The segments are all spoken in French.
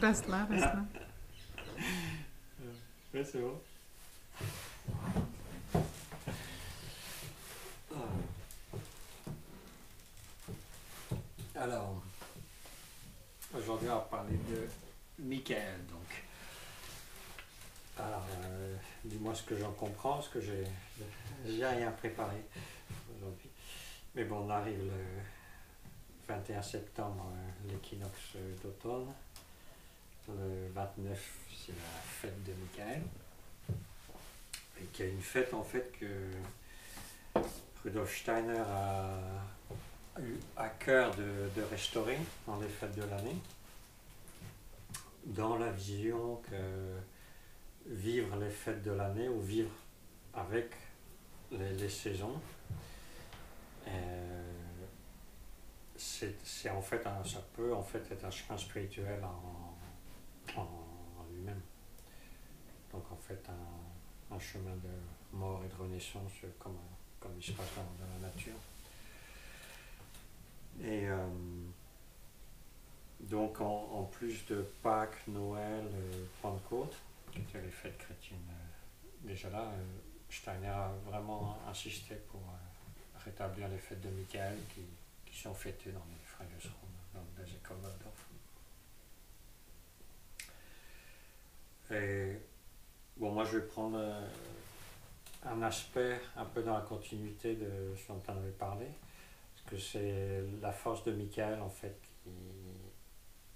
Reste là, reste là. Oui, c'est bon. Alors, aujourd'hui, on va parler de Michael, donc. Alors, dis-moi ce que j'en comprends, parce que j'ai rien préparé aujourd'hui. Mais bon, on arrive le 21 septembre, l'équinoxe d'automne. Le 29, c'est la fête de Michael. Et qu'il y a une fête, en fait, que Rudolf Steiner a eu à cœur de restaurer dans les fêtes de l'année, dans la vision que vivre les fêtes de l'année ou vivre avec les saisons, c'est en fait ça peut en fait être un chemin spirituel en lui-même. Donc en fait un chemin de mort et de renaissance comme il se passe dans la nature. Et donc en plus de Pâques, Noël, Pentecôte, qui étaient les fêtes chrétiennes déjà là, Steiner a vraiment insisté pour rétablir les fêtes de Michael qui sont fêtées dans les Freigesraum, dans les écoles Waldorf. Et bon, moi je vais prendre un aspect un peu dans la continuité de ce dont on avait parlé, parce que c'est la force de Michael en fait qui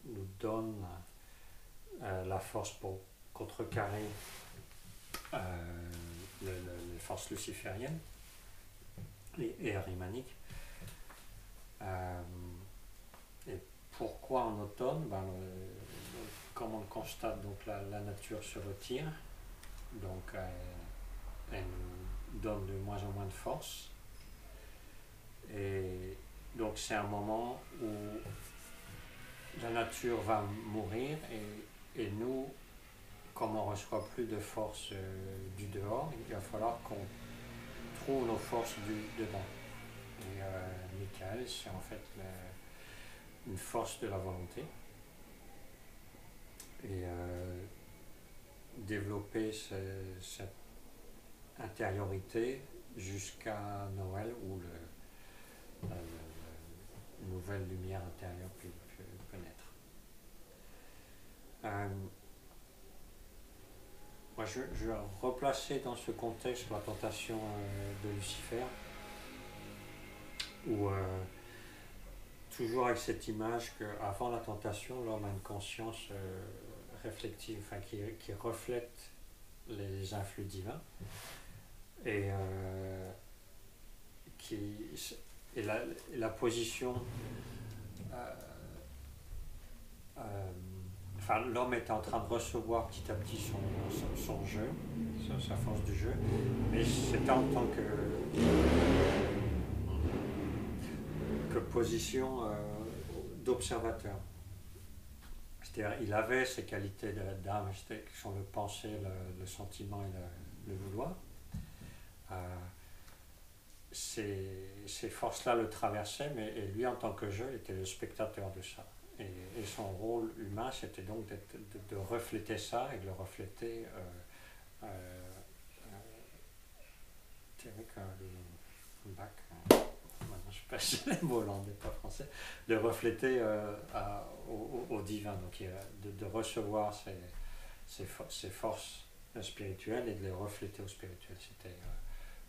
nous donne la force pour contrecarrer les forces lucifériennes et arimaniques. Et pourquoi en automne comme on le constate, donc la nature se retire, donc elle nous donne de moins en moins de force. Et donc c'est un moment où la nature va mourir et nous, comme on ne reçoit plus de force du dehors, il va falloir qu'on trouve nos forces du dedans. Et Michael, c'est en fait une force de la volonté. Et développer cette intériorité jusqu'à Noël où la nouvelle lumière intérieure peut naître. Moi, je vais replacer dans ce contexte la tentation de Lucifer, où toujours avec cette image qu'avant la tentation, l'homme a une conscience réflective, enfin, qui reflète les influx divins et la position enfin, l'homme est en train de recevoir petit à petit son jeu, sa force du jeu, mais c'est en tant que position d'observateur. C'est-à-dire, il avait ces qualités d'âme, qui sont le penser, le sentiment et le vouloir. Ces forces-là le traversaient, et lui, en tant que jeu, était le spectateur de ça. Et son rôle humain, c'était donc de refléter ça et de le refléter avec un bac. Je ne sais pas si c'est le mot hollandais, pas français, de refléter au divin, donc de recevoir ces forces spirituelles et de les refléter au spirituel. C'était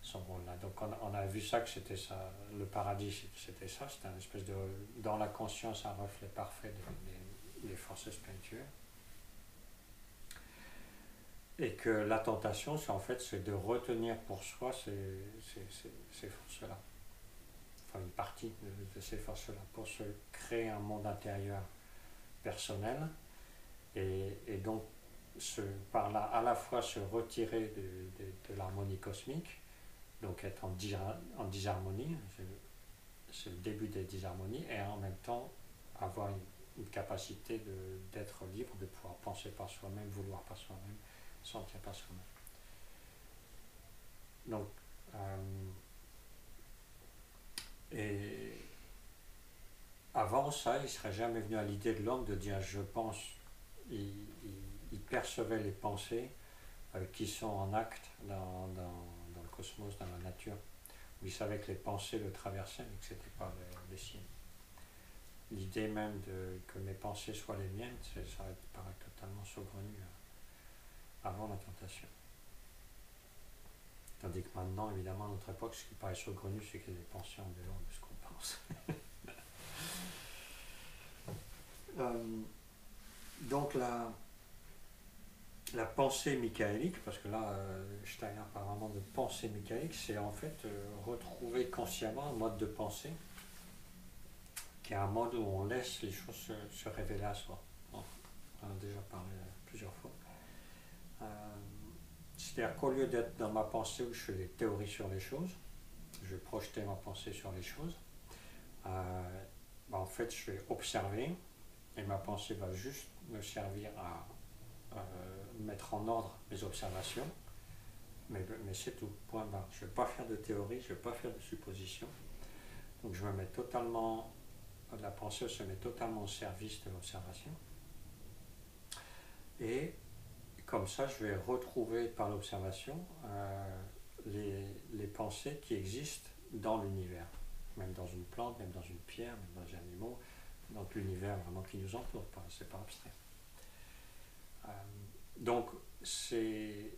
son rôle-là. Donc on a vu ça, que c'était ça, le paradis, c'était ça, c'était une espèce de, dans la conscience, un reflet parfait des forces spirituelles. Et que la tentation, c'est de retenir pour soi ces forces-là. Enfin, une partie de ces forces-là, pour se créer un monde intérieur personnel, et donc par là à la fois se retirer de l'harmonie cosmique, donc être en disharmonie, c'est le début des disharmonies, et en même temps avoir une capacité d'être libre, de pouvoir penser par soi-même, vouloir par soi-même, sentir par soi-même. Donc, et avant ça, il ne serait jamais venu à l'idée de l'homme de dire je pense il percevait les pensées qui sont en acte dans le cosmos, dans la nature. Il savait que les pensées le traversaient, mais que ce n'était pas les siennes. L'idée même que mes pensées soient les miennes, ça paraît totalement saugrenu avant la tentation. Tandis que maintenant, évidemment, à notre époque, ce qui paraît saugrenu, c'est qu'il y a des pensées en dehors de ce qu'on pense. Donc la pensée michaélique, parce que là, Steiner parle vraiment de pensée michaélique, c'est en fait retrouver consciemment un mode de pensée qui est un mode où on laisse les choses se révéler à soi. On en a déjà parlé plusieurs fois. C'est-à-dire qu'au lieu d'être dans ma pensée où je fais des théories sur les choses, je vais projeter ma pensée sur les choses, en fait je vais observer et ma pensée va juste me servir à mettre en ordre mes observations, mais c'est tout, point barre. Je ne vais pas faire de théorie, je ne vais pas faire de suppositions. Donc je me mets totalement, la pensée se met totalement au service de l'observation. Et comme ça, je vais retrouver par l'observation les pensées qui existent dans l'univers, même dans une plante, même dans une pierre, même dans les animaux, dans l'univers vraiment qui nous entoure, c'est pas abstrait. Donc, ce qui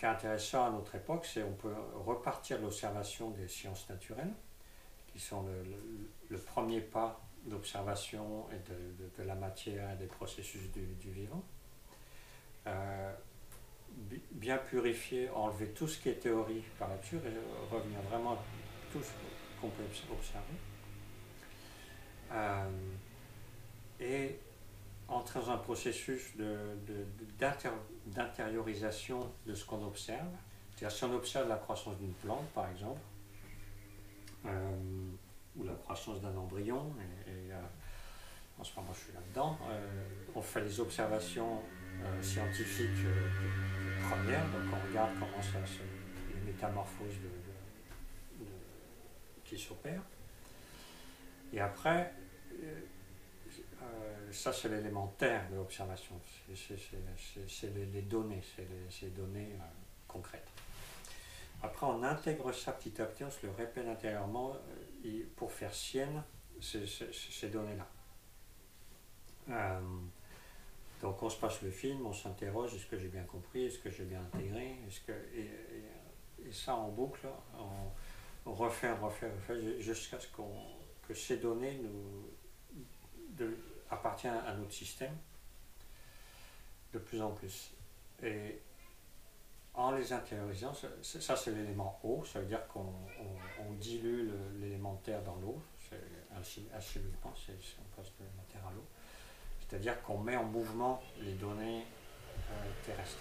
est intéressant à notre époque, c'est qu'on peut repartir de l'observation des sciences naturelles, qui sont le premier pas d'observation et de la matière et des processus du vivant. Bien purifier, enlever tout ce qui est théorie par là-dessus et revenir vraiment à tout ce qu'on peut observer. Et entrer dans un processus d'intériorisation de ce qu'on observe. C'est-à-dire si on observe la croissance d'une plante, par exemple, ou la croissance d'un embryon, en ce moment je suis là-dedans, on fait les observations scientifiques premières, donc on regarde comment les métamorphoses qui s'opèrent. Et après, ça c'est l'élémentaire de l'observation, c'est les données, c'est les données concrètes. Après on intègre ça petit à petit, on se le répète intérieurement pour faire sienne ces données-là. Donc on se passe le film, on s'interroge, est-ce que j'ai bien compris, est-ce que j'ai bien intégré, et ça en boucle, on refait, jusqu'à ce que ces données appartiennent à notre système de plus en plus. Et en les intériorisant, ça c'est l'élément eau, ça veut dire qu'on dilue l'élémentaire dans l'eau, alchimiquement, on passe de la terre à l'eau. C'est-à-dire qu'on met en mouvement les données terrestres.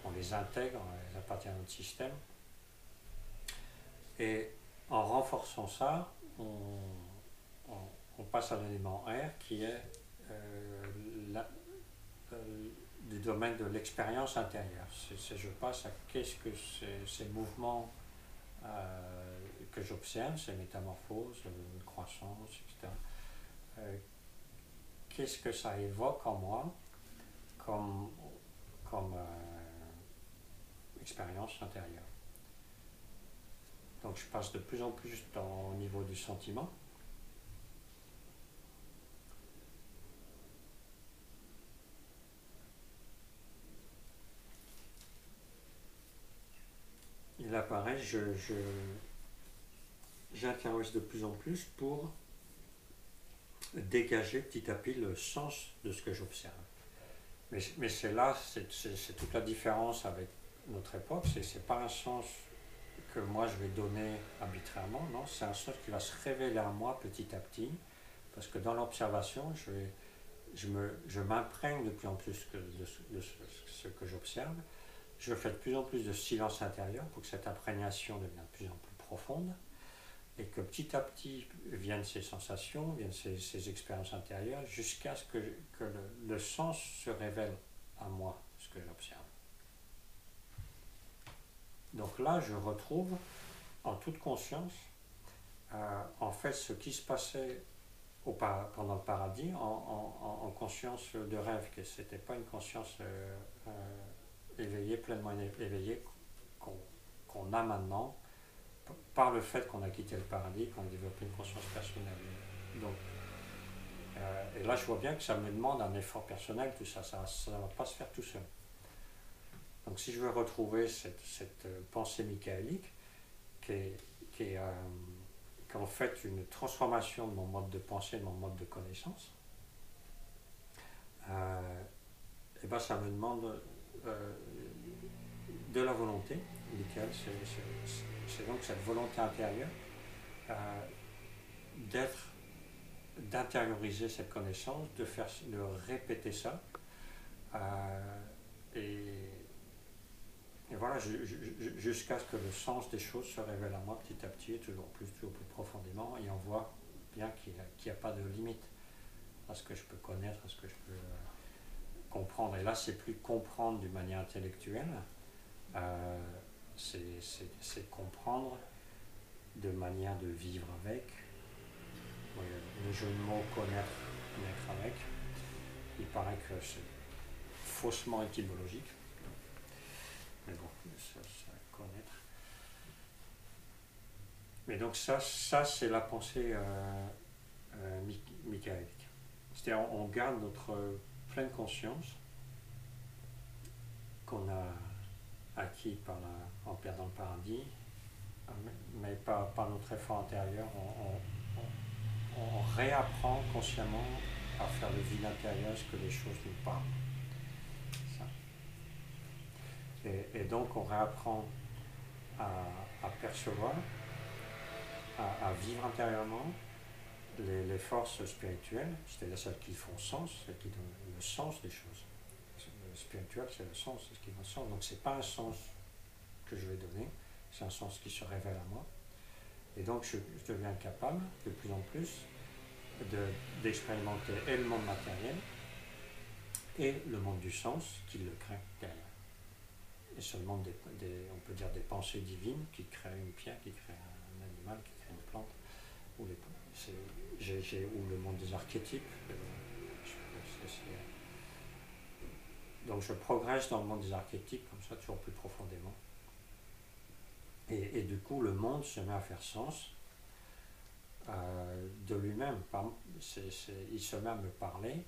On les intègre, elles appartiennent à notre système. Et en renforçant ça, on passe à l'élément R qui est du domaine de l'expérience intérieure. Je passe à qu'est-ce que ces mouvements que j'observe, ces métamorphoses, croissance, etc. Qu'est-ce que ça évoque en moi comme expérience intérieure. Donc je passe de plus en plus au niveau du sentiment. Et là pareil, j'interroge de plus en plus pour dégager petit à petit le sens de ce que j'observe. Mais c'est là, c'est toute la différence avec notre époque, c'est pas un sens que moi je vais donner arbitrairement, non, c'est un sens qui va se révéler à moi petit à petit, parce que dans l'observation, je m'imprègne de plus en plus de ce que j'observe, je fais de plus en plus de silence intérieur pour que cette imprégnation devienne de plus en plus profonde, et que petit à petit viennent ces sensations, viennent ces expériences intérieures, jusqu'à ce que le sens se révèle à moi, ce que j'observe. Donc là, je retrouve, en toute conscience, en fait, ce qui se passait pendant le paradis en conscience de rêve, que ce n'était pas une conscience éveillée, pleinement éveillée qu'on a maintenant, par le fait qu'on a quitté le paradis, qu'on a développé une conscience personnelle. Donc, et là, je vois bien que ça me demande un effort personnel, tout ça. Ça ne va pas se faire tout seul. Donc, si je veux retrouver cette pensée michaélique, qui est en fait une transformation de mon mode de pensée, de mon mode de connaissance, et ben ça me demande de la volonté. Michael, c'est donc cette volonté intérieure d'intérioriser cette connaissance, de répéter ça, et voilà, jusqu'à ce que le sens des choses se révèle à moi petit à petit, toujours plus profondément, et on voit bien qu'il n'y a pas de limite à ce que je peux connaître, à ce que je peux comprendre. Et là, c'est plus comprendre d'une manière intellectuelle, c'est comprendre de manière de vivre avec. Le jeu de mots connaître avec, il paraît que c'est faussement étymologique, mais bon, ça connaître. Mais donc ça c'est la pensée michaélique. C'est-à-dire on garde notre pleine conscience qu'on a acquis en perdant le paradis, mais par notre effort intérieur, on réapprend consciemment à faire le vide intérieur, ce que les choses nous parlent. Ça. Et donc on réapprend à percevoir, à vivre intérieurement les forces spirituelles, c'est-à-dire celles qui font sens, celles qui donnent le sens des choses. Le spirituel, c'est le sens, c'est ce qui donne le sens. Donc c'est pas un sens que je vais donner, c'est un sens qui se révèle à moi. Et donc je deviens capable, de plus en plus, d'expérimenter et le monde matériel et le monde du sens qui le crée derrière. Et seulement on peut dire des pensées divines qui créent une pierre, qui créent un animal, qui créent une plante, ou le monde des archétypes. Donc je progresse dans le monde des archétypes, comme ça, toujours plus profondément. Et du coup, le monde se met à faire sens de lui-même. Il se met à me parler,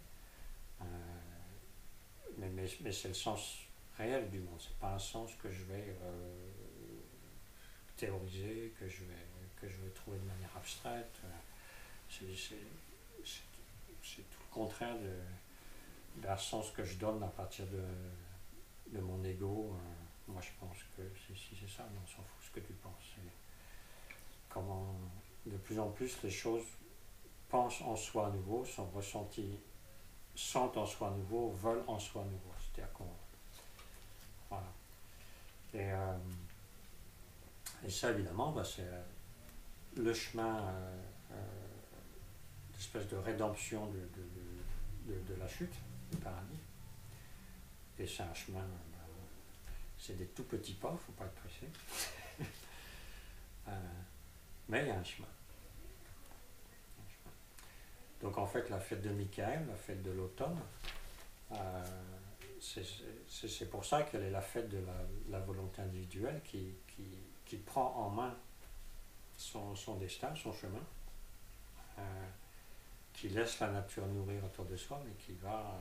mais c'est le sens réel du monde. C'est pas un sens que je vais théoriser, que je vais trouver de manière abstraite. C'est tout le contraire d'un sens que je donne à partir de mon ego. Moi, je pense que si c'est ça, mais on s'en fout ce que tu penses. Comment, de plus en plus, les choses pensent en soi à nouveau, sont ressenties, sentent en soi à nouveau, veulent en soi à nouveau. C'est-à-dire qu'on... Voilà. Et ça, évidemment, c'est le chemin d'espèce de rédemption de la chute, du paradis. Et c'est un chemin... c'est des tout petits pas, il ne faut pas être pressé. Mais il y a un chemin. Donc en fait, la fête de Michael, la fête de l'automne, c'est pour ça qu'elle est la fête de la volonté individuelle qui prend en main son destin, son chemin, qui laisse la nature nourrir autour de soi, mais qui va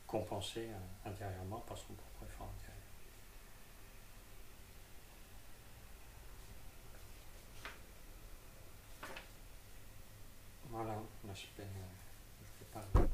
compenser intérieurement par son propre effort intérieur. Voilà, je peux pas...